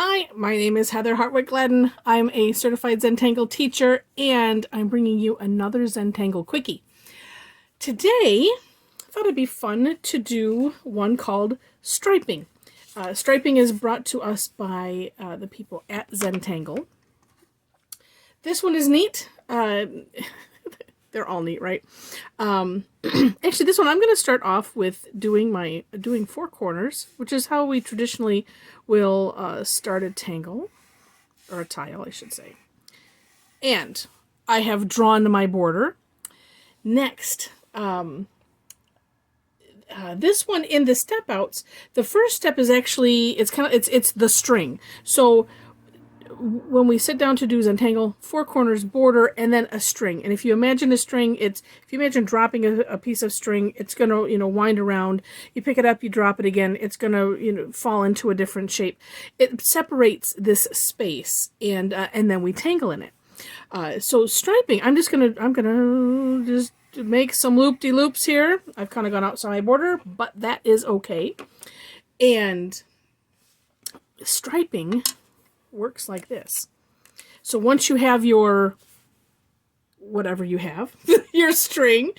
Hi, my name is Heather Hartwick Gladden. I'm a Certified Zentangle Teacher, and I'm bringing you another Zentangle Quickie. Today, I thought it'd be fun to do one called striping. Striping is brought to us by the people at Zentangle. This one is neat. They're all neat, right? Actually, this one I'm going to start off with doing four corners, which is how we traditionally will start a tangle, or a tile, I should say. And I have drawn my border. Next, this one in the step outs, the first step is actually it's the string. So when we sit down to do Zentangle, four corners, border, and then a string. And if you imagine a string, if you imagine dropping a piece of string, it's going to, wind around. You pick it up, you drop it again, it's going to, fall into a different shape. It separates this space, and then we tangle in it. So striping, I'm gonna just make some loop-de-loops here. I've kind of gone outside my border, but that is okay. And striping works like this. So once you have your whatever you have, your string,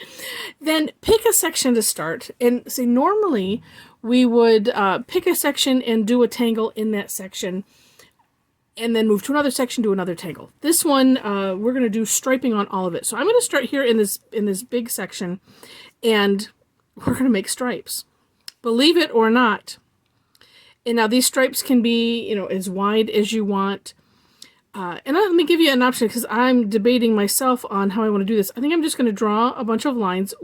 then pick a section to start. And see, normally we would pick a section and do a tangle in that section, and then move to another section, do another tangle. This one, we're going to do striping on all of it. So I'm going to start here in this big section, and we're going to make stripes. Believe it or not. And now these stripes can be, as wide as you want. And let me give you an option, because I'm debating myself on how I want to do this. I think I'm just going to draw a bunch of lines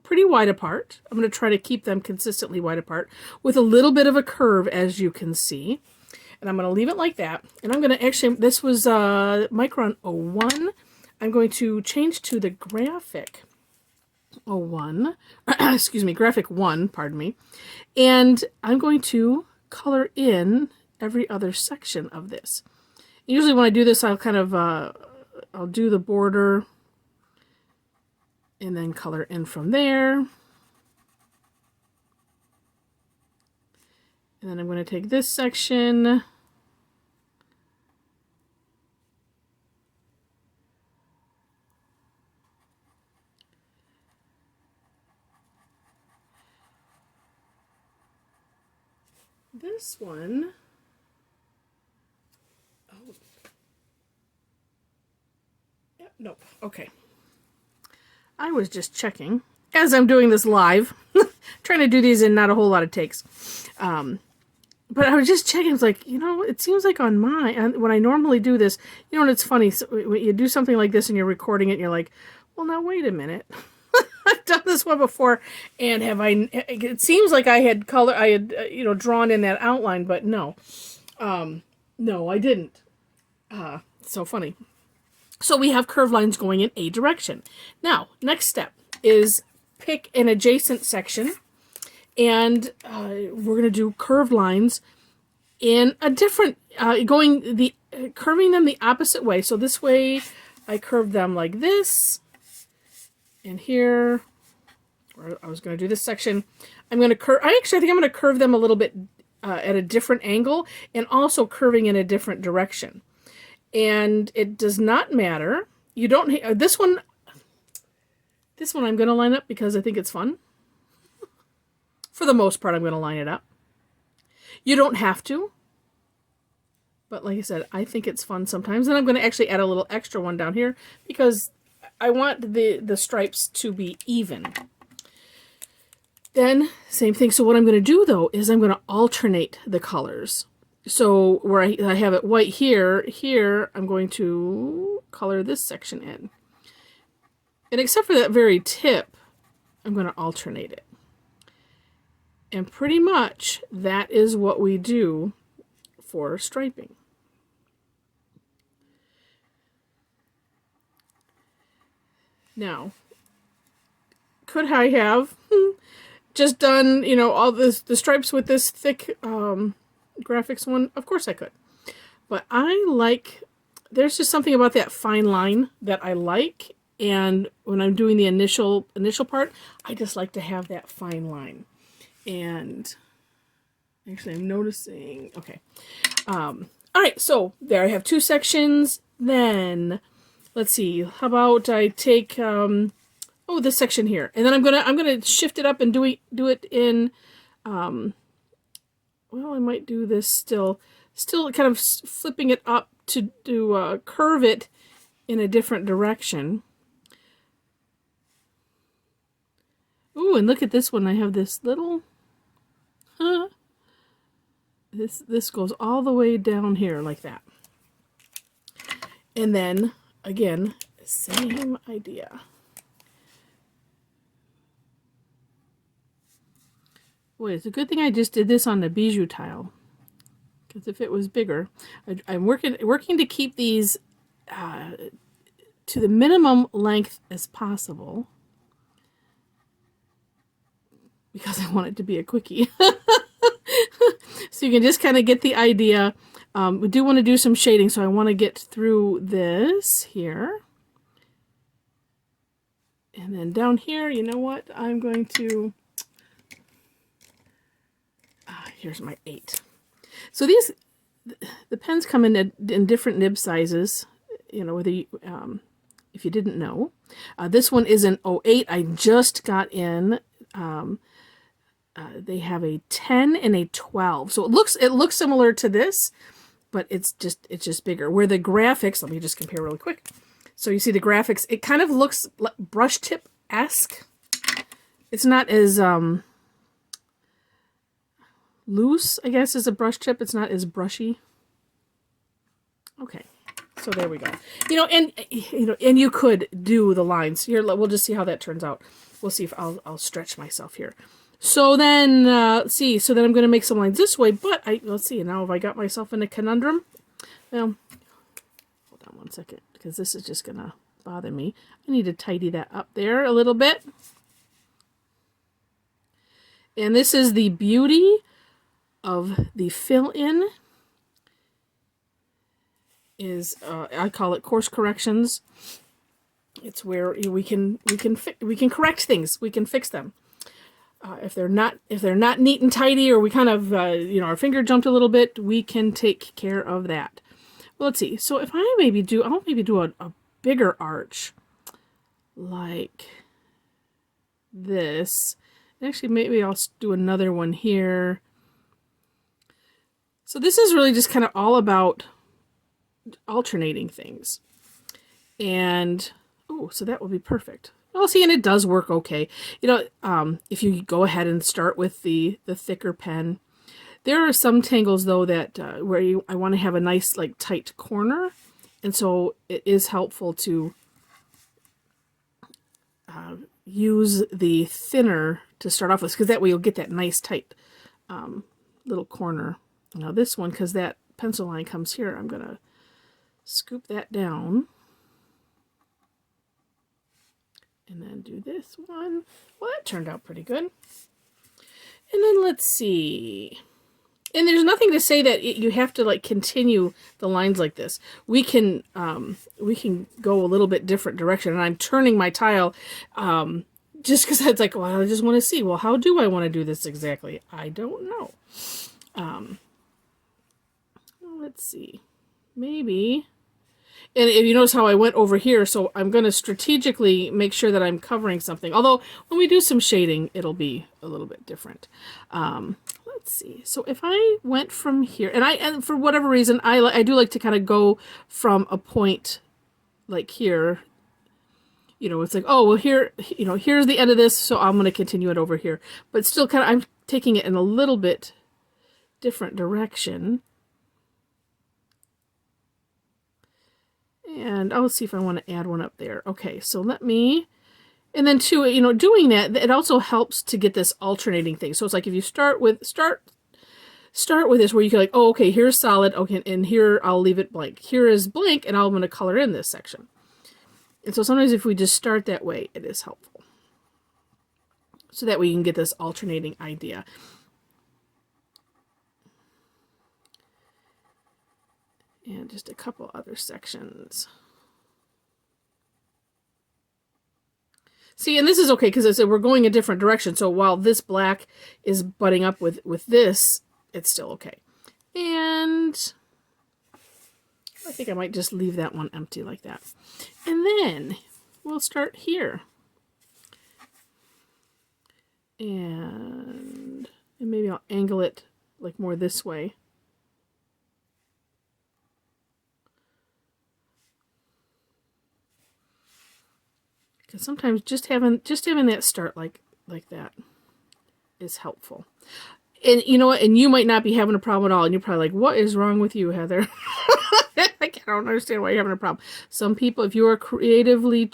pretty wide apart. I'm going to try to keep them consistently wide apart with a little bit of a curve, as you can see. And I'm going to leave it like that. And I'm going to actually, this was Micron 01. I'm going to change to the graphic 01. Excuse me, graphic 1, pardon me. And I'm going to color in every other section of this. Usually when I do this, I'll kind of, I'll do the border and then color in from there. And then I'm going to take this section, this one, oh, yeah, nope, okay. I was just checking as I'm doing this live, trying to do these in not a whole lot of takes. But I was just checking, it's like, it seems like on mine, when I normally do this, and it's funny, so when you do something like this and you're recording it, and you're like, well, now wait a minute. I've done this one before, and it seems like I had drawn in that outline, but no. No, I didn't. So funny. So we have curved lines going in a direction. Now, next step is pick an adjacent section, and we're going to do curved lines in a different, curving them the opposite way. So this way, I curved them like this. And here, or I was going to do this section, I'm going to curve, I think I'm going to curve them a little bit at a different angle, and also curving in a different direction. And it does not matter. You don't, this one I'm going to line up because I think it's fun. For the most part, I'm going to line it up. You don't have to. But like I said, I think it's fun sometimes. And I'm going to actually add a little extra one down here because I want the stripes to be even. Then, same thing. So what I'm going to do, though, is I'm going to alternate the colors. So where I have it white here, I'm going to color this section in. And except for that very tip, I'm going to alternate it. And pretty much that is what we do for striping. Now, could I have just done, all the stripes with this thick graphics one? Of course I could. But there's just something about that fine line that I like. And when I'm doing the initial part, I just like to have that fine line. And actually I'm noticing, okay, All right, so there I have 2 sections. Then let's see, how about I take this section here, and then I'm gonna shift it up and do it in well, I might do this still kind of flipping it up to curve it in a different direction. Ooh, and look at this one. I have this little, this goes all the way down here like that. And then, again, same idea. Boy, it's a good thing I just did this on the bijou tile. Because if it was bigger, I'm working to keep these to the minimum length as possible. Because I want it to be a quickie. So you can just kind of get the idea. We do want to do some shading, so I want to get through this here. And then down here, you know what? I'm going to... here's my 8. So these, the pens come in different nib sizes, you know, whether you, if you didn't know. This one is an 08. I just got in. They have a 10 and a 12. So it looks similar to this, but it's just bigger. Where the graphics, let me just compare really quick. So you see the graphics, it kind of looks like brush tip-esque. It's not as loose, I guess, as a brush tip. It's not as brushy. Okay, so there we go. And you could do the lines here. We'll just see how that turns out. We'll see if I'll stretch myself here. So then, let's see. So then I'm going to make some lines this way. But let's see. Now have I got myself in a conundrum? Well, hold on one second, because this is just going to bother me. I need to tidy that up there a little bit. And this is the beauty of the fill-in. Is I call it course corrections. It's where we can correct things. We can fix them. If they're not neat and tidy, or we kind of our finger jumped a little bit, we can take care of that. Well, let's see. So if I'll maybe do a bigger arch like this. Actually, maybe I'll do another one here. So this is really just kind of all about alternating things. And, oh, so that will be perfect. Well, see, and it does work okay. If you go ahead and start with the thicker pen, there are some tangles, though, that where I want to have a nice, like, tight corner. And so it is helpful to use the thinner to start off with, because that way you'll get that nice, tight little corner. Now this one, because that pencil line comes here, I'm going to scoop that down. And then do this one. Well, that turned out pretty good. And then let's see. And there's nothing to say that you have to like continue the lines like this. We can go a little bit different direction. And I'm turning my tile just because it's like, well, I just want to see. Well, how do I want to do this exactly? I don't know. Let's see. Maybe. And if you notice how I went over here, so I'm going to strategically make sure that I'm covering something. Although, when we do some shading, it'll be a little bit different. Let's see. So if I went from here, and for whatever reason, I do like to kind of go from a point like here. It's like, oh, well, here, here's the end of this, so I'm going to continue it over here. But still kind of, I'm taking it in a little bit different direction. And I'll see if I want to add one up there. Okay, so let me, and then too, doing that, it also helps to get this alternating thing. So it's like if you start with this where you can like, oh, okay, here's solid, okay, and here I'll leave it blank. Here is blank, and I'm going to color in this section. And so sometimes if we just start that way, it is helpful. So that way you can get this alternating idea. And just a couple other sections. See, and this is okay because we're going a different direction. So while this black is butting up with this, it's still okay. And I think I might just leave that one empty like that. And then we'll start here. And maybe I'll angle it like more this way. Because sometimes just having that start like that is helpful. And you know what? And you might not be having a problem at all. And you're probably like, what is wrong with you, Heather? Like, I don't understand why you're having a problem. Some people, if you are creatively,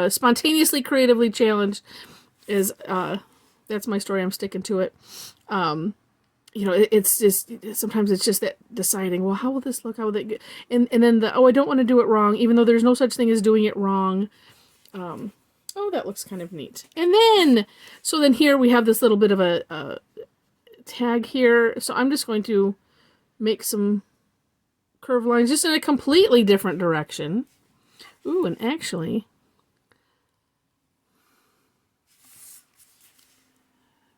spontaneously creatively challenged, that's my story. I'm sticking to it. You know, it's just, sometimes it's just that deciding, well, how will this look? How will it get? And then I don't want to do it wrong, even though there's no such thing as doing it wrong. Oh, that looks kind of neat. And then, so then here we have this little bit of a tag here. So I'm just going to make some curved lines just in a completely different direction. Ooh, and actually,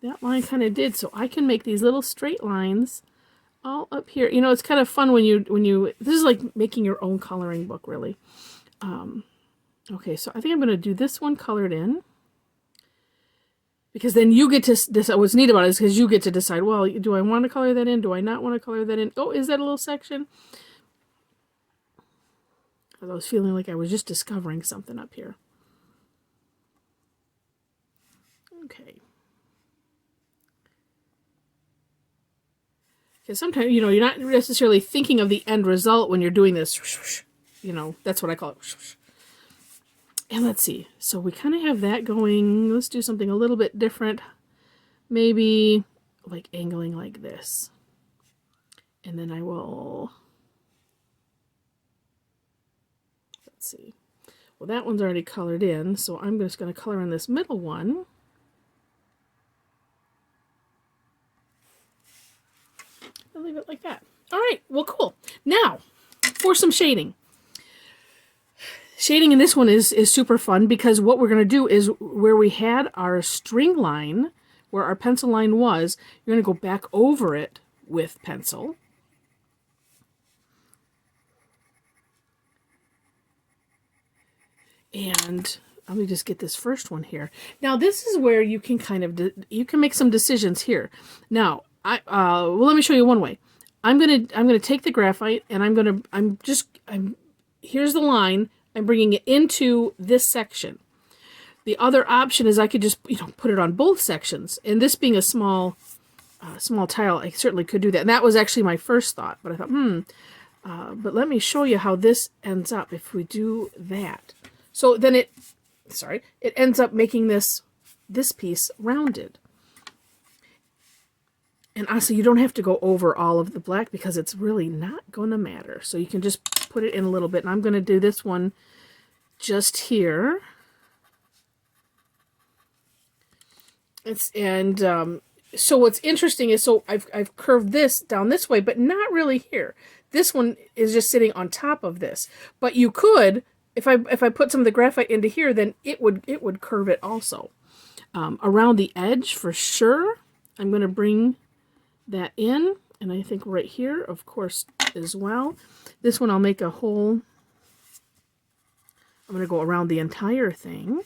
that line kind of did. So I can make these little straight lines all up here. You know, it's kind of fun when you, this is like making your own coloring book, really. Okay, so I think I'm going to do this one colored in. Because then you get to decide. What's neat about it is because you get to decide, well, do I want to color that in? Do I not want to color that in? Oh, is that a little section? Because I was feeling like I was just discovering something up here. Okay. Because sometimes, you know, you're not necessarily thinking of the end result when you're doing this. You know, that's what I call it. And let's see. So we kind of have that going. Let's do something a little bit different. Maybe like angling like this. And then I will... Let's see. Well, that one's already colored in. So I'm just going to color in this middle one. And leave it like that. All right. Well, cool. Now, for some shading. Shading in this one is super fun because what we're going to do is where we had our string line, where our pencil line was, you're going to go back over it with pencil. And let me just get this first one here. Now this is where you can kind of, you can make some decisions here. Now, well, let me show you one way. I'm going to take the graphite and here's the line. I'm bringing it into this section. The other option is I could just, you know, put it on both sections. And this being a small tile, I certainly could do that. And that was actually my first thought. But I thought, but let me show you how this ends up if we do that. So then it ends up making this piece rounded. And honestly, you don't have to go over all of the black because it's really not going to matter. So you can just put it in a little bit. And I'm going to do this one just here. So what's interesting is, so I've curved this down this way, but not really here. This one is just sitting on top of this. But you could, if I put some of the graphite into here, then it would curve it also. Around the edge for sure. I'm going to bring that in, and I think right here, of course, as well. This one I'll make a hole. I'm going to go around the entire thing.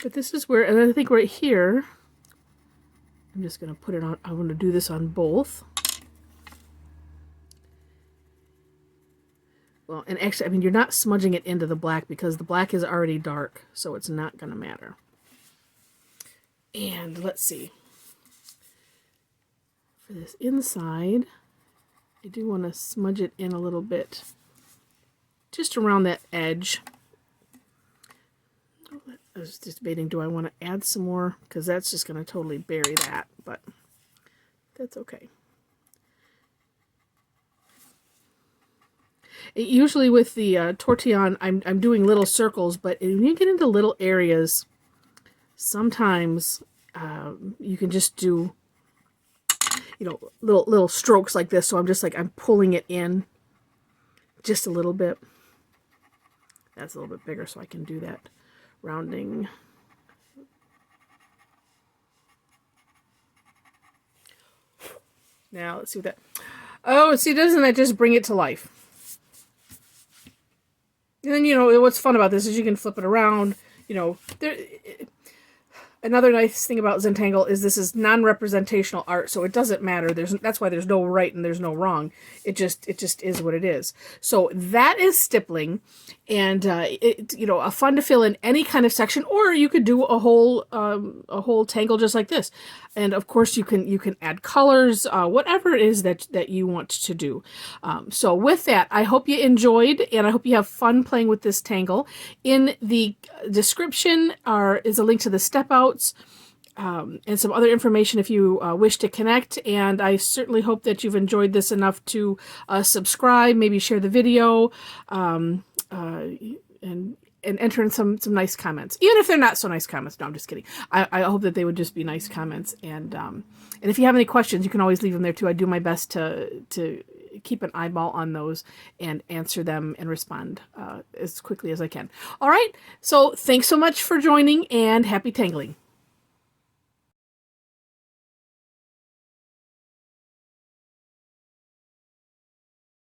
But this is where, and I think right here, I'm just going to put it on, I'm going to do this on both. Well, and actually, I mean, you're not smudging it into the black because the black is already dark, so it's not going to matter. And let's see. For this inside, I do want to smudge it in a little bit, just around that edge. I was just debating, do I want to add some more? Because that's just going to totally bury that, but that's okay. Usually with the tortillon, I'm doing little circles, but when you get into little areas, sometimes you can just do, you know, little strokes like this. So I'm just like, I'm pulling it in just a little bit. That's a little bit bigger, so I can do that rounding Now, let's see what that... Oh, see, doesn't that just bring it to life? And then, you know, what's fun about this is you can flip it around. You know, another nice thing about Zentangle is this is non-representational art, so it doesn't matter. That's why there's no right and there's no wrong. It just is what it is. So that is stippling, and you know, a fun to fill in any kind of section, or you could do a whole tangle just like this. And of course, you can add colors, whatever it is that you want to do. So with that, I hope you enjoyed, and I hope you have fun playing with this tangle. In the description is a link to the step outs and some other information if you wish to connect. And I certainly hope that you've enjoyed this enough to subscribe, maybe share the video, and enter in some nice comments, even if they're not so nice comments. No, I'm just kidding. I hope that they would just be nice comments. And if you have any questions, you can always leave them there too. I do my best to keep an eyeball on those and answer them and respond as quickly as I can. All right. So thanks so much for joining, and happy tangling.